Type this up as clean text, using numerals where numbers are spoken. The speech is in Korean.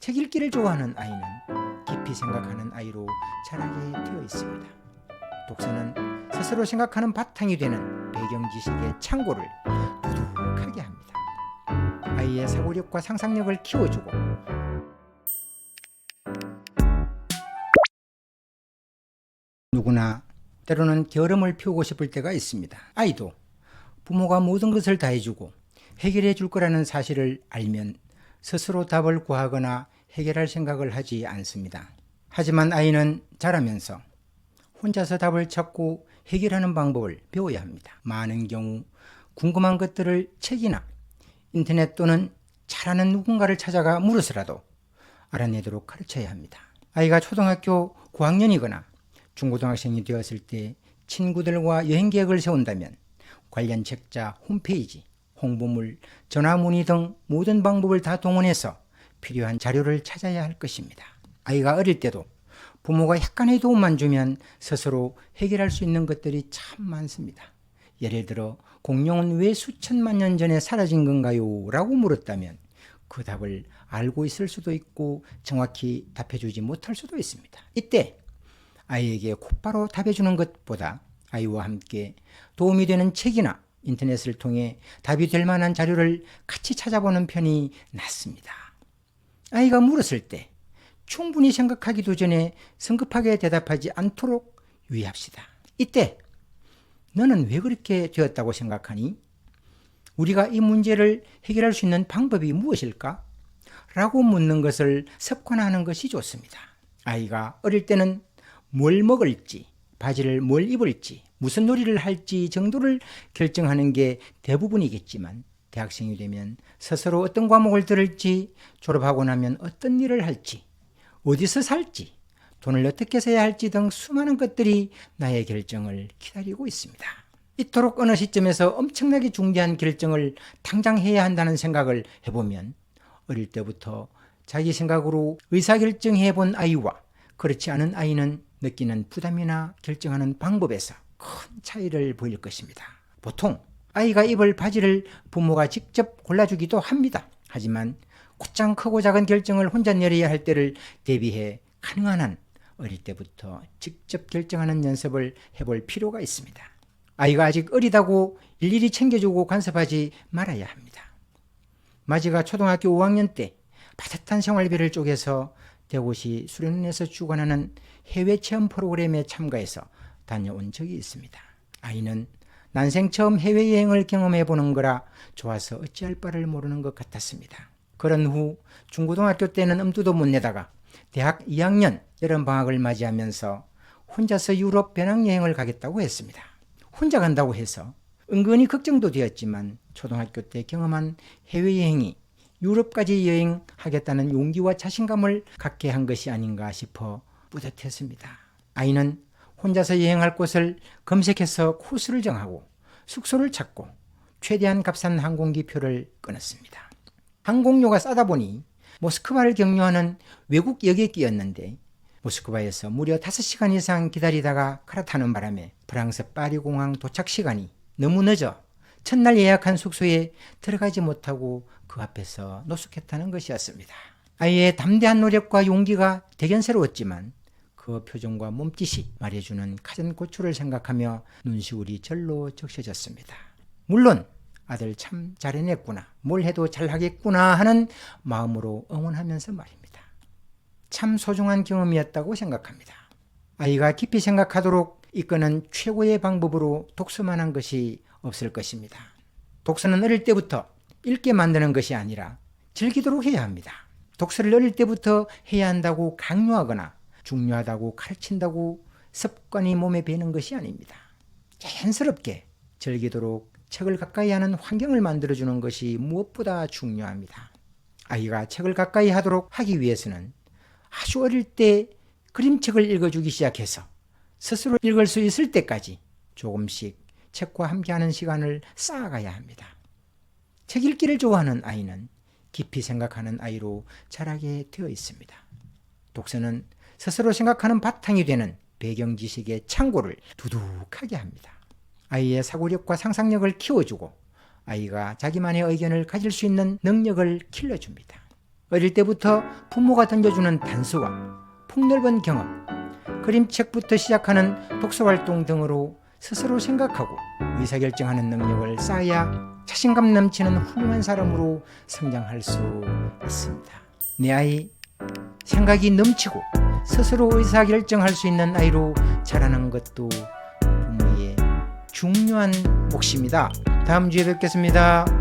책 읽기를 좋아하는 아이는 깊이 생각하는 아이로 자라게 되어 있습니다. 독서는 스스로 생각하는 바탕이 되는 배경 지식의 창고를 두둑하게 합니다. 아이의 사고력과 상상력을 키워주고 누구나 때로는 게으름을 피우고 싶을 때가 있습니다. 아이도 부모가 모든 것을 다 해주고 해결해 줄 거라는 사실을 알면 스스로 답을 구하거나 해결할 생각을 하지 않습니다. 하지만 아이는 자라면서 혼자서 답을 찾고 해결하는 방법을 배워야 합니다. 많은 경우 궁금한 것들을 책이나 인터넷 또는 잘 아는 누군가를 찾아가 물어서라도 알아내도록 가르쳐야 합니다. 아이가 초등학교 고학년이거나 중고등학생이 되었을 때 친구들과 여행 계획을 세운다면 관련 책자, 홈페이지, 홍보물, 전화문의 등 모든 방법을 다 동원해서 필요한 자료를 찾아야 할 것입니다. 아이가 어릴 때도 부모가 약간의 도움만 주면 스스로 해결할 수 있는 것들이 참 많습니다. 예를 들어 공룡은 왜 수천만 년 전에 사라진 건가요? 라고 물었다면 그 답을 알고 있을 수도 있고 정확히 답해주지 못할 수도 있습니다. 이때 아이에게 곧바로 답해주는 것보다 아이와 함께 도움이 되는 책이나 인터넷을 통해 답이 될 만한 자료를 같이 찾아보는 편이 낫습니다. 아이가 물었을 때 충분히 생각하기도 전에 성급하게 대답하지 않도록 유의합시다. 이때 너는 왜 그렇게 되었다고 생각하니? 우리가 이 문제를 해결할 수 있는 방법이 무엇일까? 라고 묻는 것을 습관화하는 것이 좋습니다. 아이가 어릴 때는 뭘 먹을지, 바지를 뭘 입을지, 무슨 놀이를 할지 정도를 결정하는 게 대부분이겠지만 대학생이 되면 스스로 어떤 과목을 들을지, 졸업하고 나면 어떤 일을 할지, 어디서 살지, 돈을 어떻게 써야 할지 등 수많은 것들이 나의 결정을 기다리고 있습니다. 이토록 어느 시점에서 엄청나게 중대한 결정을 당장 해야 한다는 생각을 해보면 어릴 때부터 자기 생각으로 의사결정해 본 아이와 그렇지 않은 아이는 느끼는 부담이나 결정하는 방법에서 큰 차이를 보일 것입니다. 보통 아이가 입을 바지를 부모가 직접 골라주기도 합니다. 하지만 곧장 크고 작은 결정을 혼자 내려야 할 때를 대비해 가능한 한 어릴 때부터 직접 결정하는 연습을 해볼 필요가 있습니다. 아이가 아직 어리다고 일일이 챙겨주고 간섭하지 말아야 합니다. 마지가 초등학교 5학년 때 빠듯한 생활비를 쪼개서 대구시 수련원에서 주관하는 해외 체험 프로그램에 참가해서 다녀온 적이 있습니다. 아이는 난생 처음 해외여행을 경험해보는 거라 좋아서 어찌할 바를 모르는 것 같았습니다. 그런 후 중고등학교 때는 엄두도 못 내다가 대학 2학년 여름방학을 맞이하면서 혼자서 유럽 배낭여행을 가겠다고 했습니다. 혼자 간다고 해서 은근히 걱정도 되었지만 초등학교 때 경험한 해외여행이 유럽까지 여행하겠다는 용기와 자신감을 갖게 한 것이 아닌가 싶어 뿌듯했습니다. 아이는 혼자서 여행할 곳을 검색해서 코스를 정하고 숙소를 찾고 최대한 값싼 항공기 표를 끊었습니다. 항공료가 싸다 보니 모스크바를 경유하는 외국 여객기였는데 모스크바에서 무려 5시간 이상 기다리다가 갈아타는 바람에 프랑스 파리 공항 도착 시간이 너무 늦어 첫날 예약한 숙소에 들어가지 못하고 그 앞에서 노숙했다는 것이었습니다. 아이의 담대한 노력과 용기가 대견스러웠지만 그 표정과 몸짓이 말해주는 가진 고초를 생각하며 눈시울이 절로 적셔졌습니다. 물론 아들 참 잘해냈구나, 뭘 해도 잘하겠구나 하는 마음으로 응원하면서 말입니다. 참 소중한 경험이었다고 생각합니다. 아이가 깊이 생각하도록 이끄는 최고의 방법으로 독서만 한 것이 없을 것입니다. 독서는 어릴 때부터 읽게 만드는 것이 아니라 즐기도록 해야 합니다. 독서를 어릴 때부터 해야 한다고 강요하거나 중요하다고 가르친다고 습관이 몸에 배는 것이 아닙니다. 자연스럽게 즐기도록 책을 가까이 하는 환경을 만들어주는 것이 무엇보다 중요합니다. 아이가 책을 가까이 하도록 하기 위해서는 아주 어릴 때 그림책을 읽어주기 시작해서 스스로 읽을 수 있을 때까지 조금씩 책과 함께하는 시간을 쌓아가야 합니다. 책 읽기를 좋아하는 아이는 깊이 생각하는 아이로 자라게 되어 있습니다. 독서는 스스로 생각하는 바탕이 되는 배경 지식의 창고를 두둑하게 합니다. 아이의 사고력과 상상력을 키워주고 아이가 자기만의 의견을 가질 수 있는 능력을 길러줍니다. 어릴 때부터 부모가 던져주는 단서와 폭넓은 경험, 그림책부터 시작하는 독서활동 등으로 스스로 생각하고 의사결정하는 능력을 쌓아야 자신감 넘치는 훌륭한 사람으로 성장할 수 있습니다. 내 아이, 생각이 넘치고 스스로 의사결정할 수 있는 아이로 자라는 것도 부모의 중요한 몫입니다. 다음 주에 뵙겠습니다.